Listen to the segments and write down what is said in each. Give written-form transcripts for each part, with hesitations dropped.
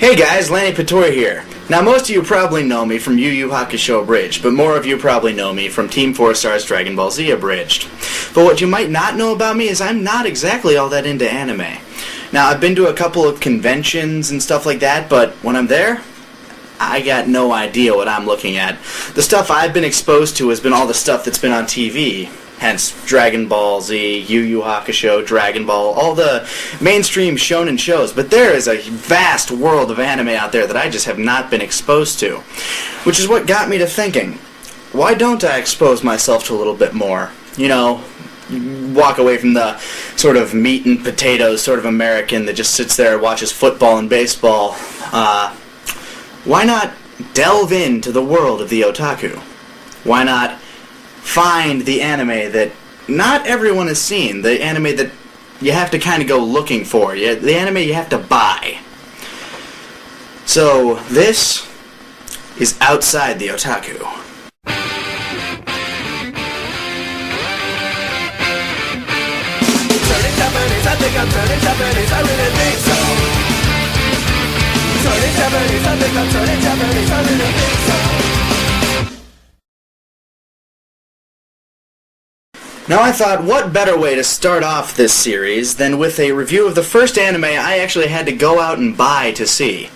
Hey guys, Lanny Patori here. Now most of you probably know me from Yu Yu Hakusho Abridged, but more of you probably know me from Team 4 Star's Dragon Ball Z Abridged. But what you might not know about me is I'm not exactly all that into anime. Now I've been to a couple of conventions and stuff like that, but when I'm there, I got no idea what I'm looking at. The stuff I've been exposed to has been all the stuff that's been on TV. Hence, Dragon Ball Z, Yu Yu Hakusho, Dragon Ball, all the mainstream shonen shows. But there is a vast world of anime out there that I just have not been exposed to. Which is what got me to thinking, why don't I expose myself to a little bit more? You know, walk away from the sort of meat and potatoes sort of American that just sits there and watches football and baseball. Why not delve into the world of the otaku? Why not find the anime that not everyone has seen, the anime that you have to kind of go looking for, the anime you have to buy. So, this is Outside the Otaku. Turning Japanese, I think I'm turning Japanese, I really think so. Turning Japanese, I think I'm turning Japanese, I really think so. Now I thought, what better way to start off this series than with a review of the first anime I actually had to go out and buy to see.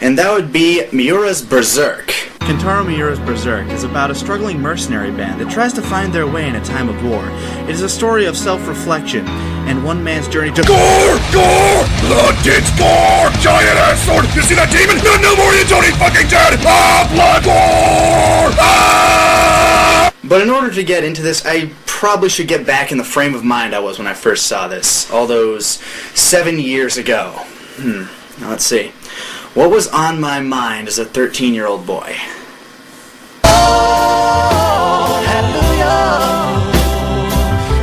And that would be Miura's Berserk. Kentaro Miura's Berserk is about a struggling mercenary band that tries to find their way in a time of war. It is a story of self-reflection and one man's journey to Gore! Gore! Blood, tits, gore! Giant ass sword! You see that demon? No more, you don't fucking dead! Ah! Blood! Gore! Ah! But in order to get into this, I probably should get back in the frame of mind I was when I first saw this, all those 7 years ago. Now let's see. What was on my mind as a 13-year-old boy? Oh, hallelujah.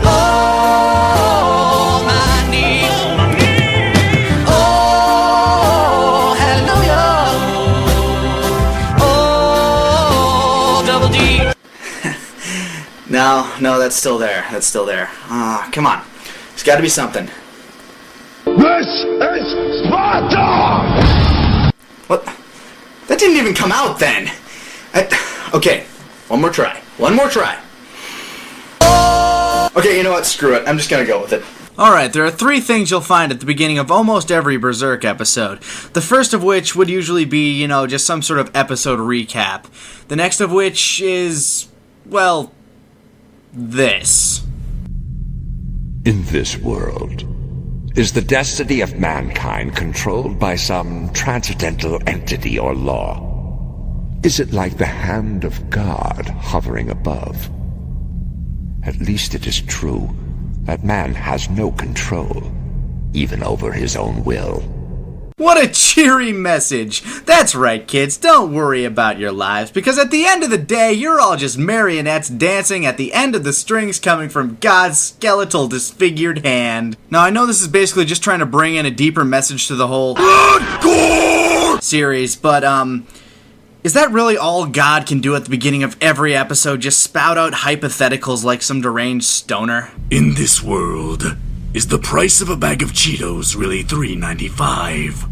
Oh, my knees. Oh, hallelujah. Oh, double D. No, that's still there. That's still there. Come on. There's got to be something. This is Sparta! What? That didn't even come out then. Okay, one more try. Okay, you know what? Screw it. I'm just gonna go with it. Alright, there are 3 things you'll find at the beginning of almost every Berserk episode. The first of which would usually be, just some sort of episode recap. The next of which is, well, this. In this world, is the destiny of mankind controlled by some transcendental entity or law? Is it like the hand of God hovering above? At least it is true that man has no control, even over his own will. What a cheery message. That's right, kids. Don't worry about your lives, because at the end of the day, you're all just marionettes dancing at the end of the strings coming from God's skeletal disfigured hand. Now, I know this is basically just trying to bring in a deeper message to the whole Blood! Gore! series, but, is that really all God can do at the beginning of every episode? Just spout out hypotheticals like some deranged stoner? In this world, is the price of a bag of Cheetos really $3.95?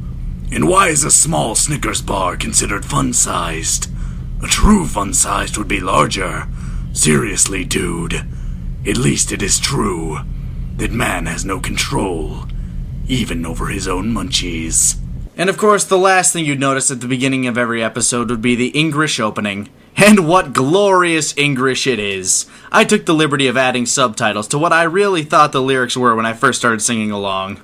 And why is a small Snickers bar considered fun-sized? A true fun-sized would be larger. Seriously, dude. At least it is true that man has no control, even over his own munchies. And of course, the last thing you'd notice at the beginning of every episode would be the English opening. And what glorious English it is. I took the liberty of adding subtitles to what I really thought the lyrics were when I first started singing along.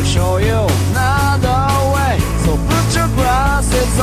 Show you another way. So put your glasses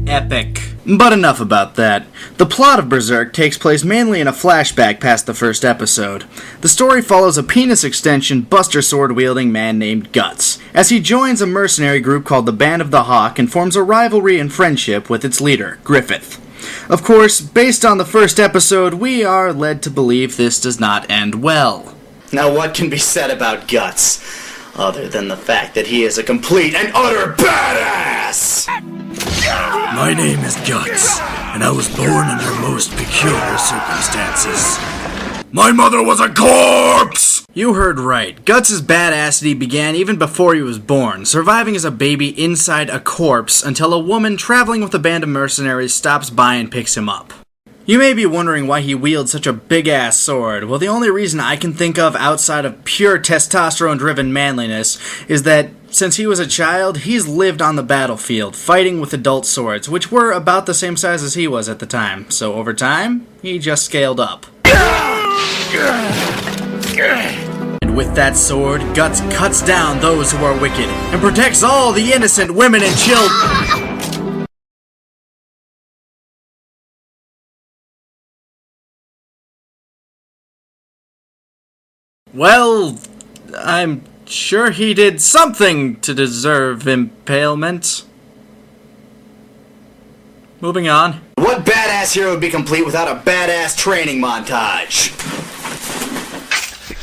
epic. But enough about that. The plot of Berserk takes place mainly in a flashback past the first episode. The story follows a penis extension, buster sword-wielding man named Guts, as he joins a mercenary group called the Band of the Hawk and forms a rivalry and friendship with its leader, Griffith. Of course, based on the first episode, we are led to believe this does not end well. Now what can be said about Guts, other than the fact that he is a complete and utter badass? My name is Guts, and I was born under most peculiar circumstances. My mother was a corpse! You heard right. Guts' badassity began even before he was born, surviving as a baby inside a corpse until a woman traveling with a band of mercenaries stops by and picks him up. You may be wondering why he wields such a big-ass sword. Well, the only reason I can think of outside of pure testosterone-driven manliness is that since he was a child, he's lived on the battlefield, fighting with adult swords, which were about the same size as he was at the time. So over time, he just scaled up. And with that sword, Guts cuts down those who are wicked, and protects all the innocent women and children. Well, I'm sure he did something to deserve impalement. Moving on. What badass hero would be complete without a badass training montage?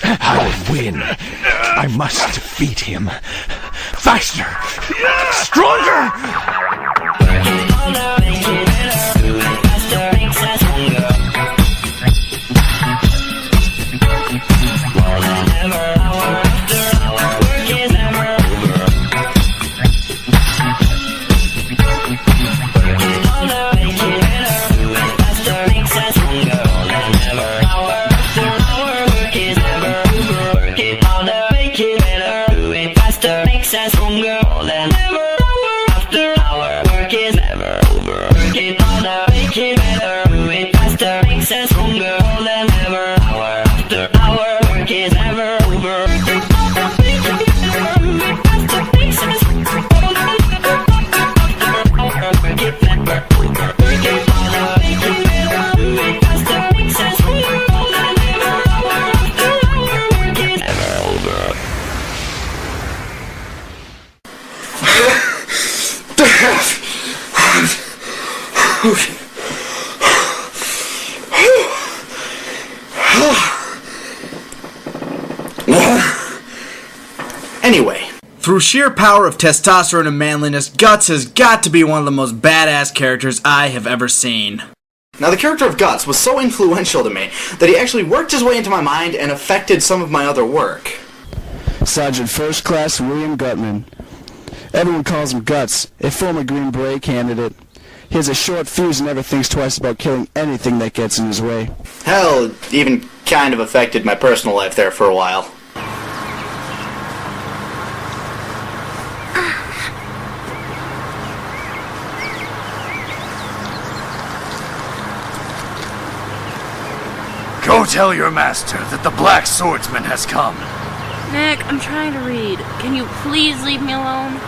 I'll win. I must defeat him. Faster! Stronger! Anyway. Through sheer power of testosterone and manliness, Guts has got to be one of the most badass characters I have ever seen. Now, the character of Guts was so influential to me that he actually worked his way into my mind and affected some of my other work. Sergeant First Class William Gutman. Everyone calls him Guts, a former Green Beret candidate. He has a short fuse and never thinks twice about killing anything that gets in his way. Hell, it even kind of affected my personal life there for a while. Go tell your master that the Black Swordsman has come. Nick, I'm trying to read. Can you please leave me alone?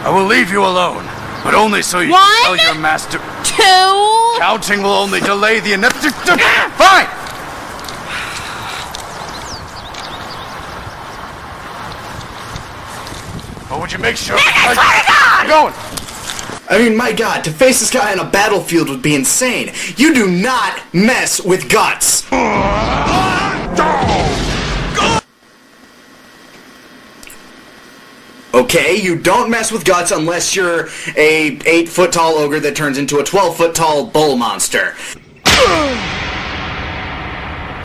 I will leave you alone, but only so you One, can tell your master... 2... Counting will only delay the inevitable... Fine! But would you make sure... I'm going! I mean, my god, to face this guy on a battlefield would be insane. You do not mess with Guts. Okay, you don't mess with Guts unless you're a 8-foot-tall ogre that turns into a 12-foot-tall bull monster.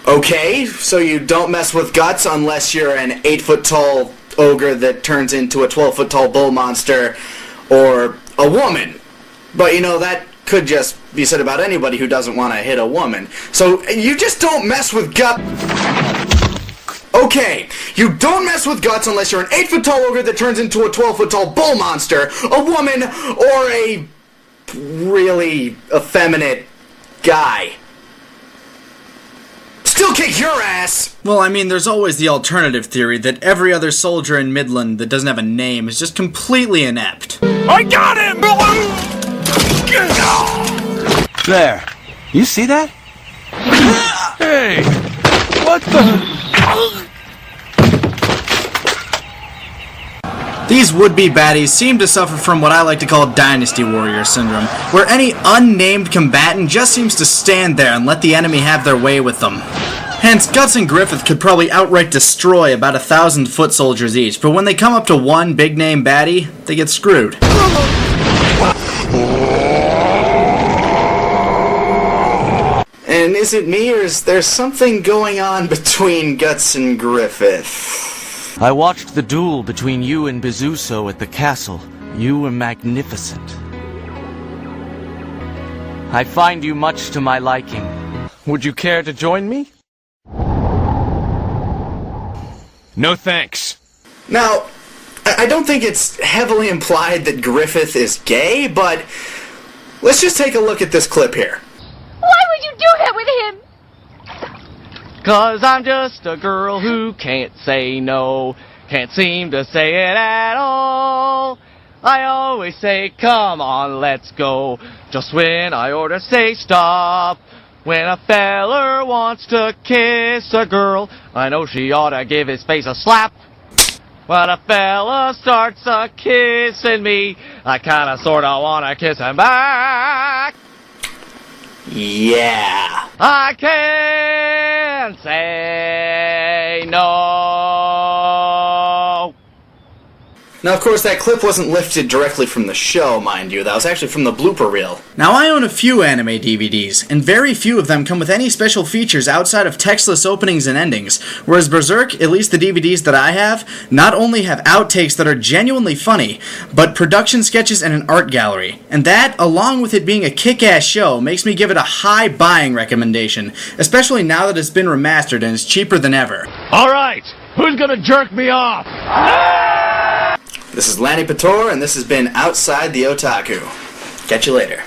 Okay, so you don't mess with Guts unless you're an 8-foot-tall ogre that turns into a 12-foot-tall bull monster, or a woman. But you know, that could just be said about anybody who doesn't want to hit a woman. So you just don't mess with Guts. Okay, you don't mess with Guts unless you're an 8-foot-tall ogre that turns into a 12-foot-tall bull monster, a woman, or a really effeminate guy. Still kick your ass! Well, I mean, there's always the alternative theory that every other soldier in Midland that doesn't have a name is just completely inept. I got him! There. You see that? Hey! What the... These would-be baddies seem to suffer from what I like to call Dynasty Warrior Syndrome, where any unnamed combatant just seems to stand there and let the enemy have their way with them. Hence, Guts and Griffith could probably outright destroy about 1,000 foot soldiers each, but when they come up to one big-name baddie, they get screwed. And is it me, or is there something going on between Guts and Griffith? I watched the duel between you and Bezuso at the castle. You were magnificent. I find you much to my liking. Would you care to join me? No thanks. Now, I don't think it's heavily implied that Griffith is gay, but let's just take a look at this clip here. Why would you do that with him? 'Cause I'm just a girl who can't say no, can't seem to say it at all. I always say, come on, let's go, just when I order say stop. When a feller wants to kiss a girl, I know she ought to give his face a slap. When a fella starts a kissing me, I kinda sorta wanna kiss him back. Yeah. I can't say no. Now, of course, that clip wasn't lifted directly from the show, mind you. That was actually from the blooper reel. Now, I own a few anime DVDs, and very few of them come with any special features outside of textless openings and endings, whereas Berserk, at least the DVDs that I have, not only have outtakes that are genuinely funny, but production sketches and an art gallery. And that, along with it being a kick-ass show, makes me give it a high buying recommendation, especially now that it's been remastered and is cheaper than ever. Alright, who's gonna jerk me off? This is Lanny Pator, and this has been Outside the Otaku. Catch you later.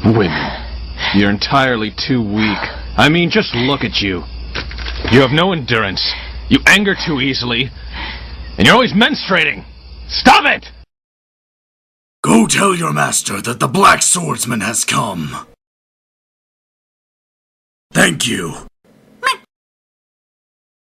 Women. You're entirely too weak. I mean, just look at you. You have no endurance. You anger too easily. And you're always menstruating. Stop it! Go tell your master that the Black Swordsman has come. Thank you.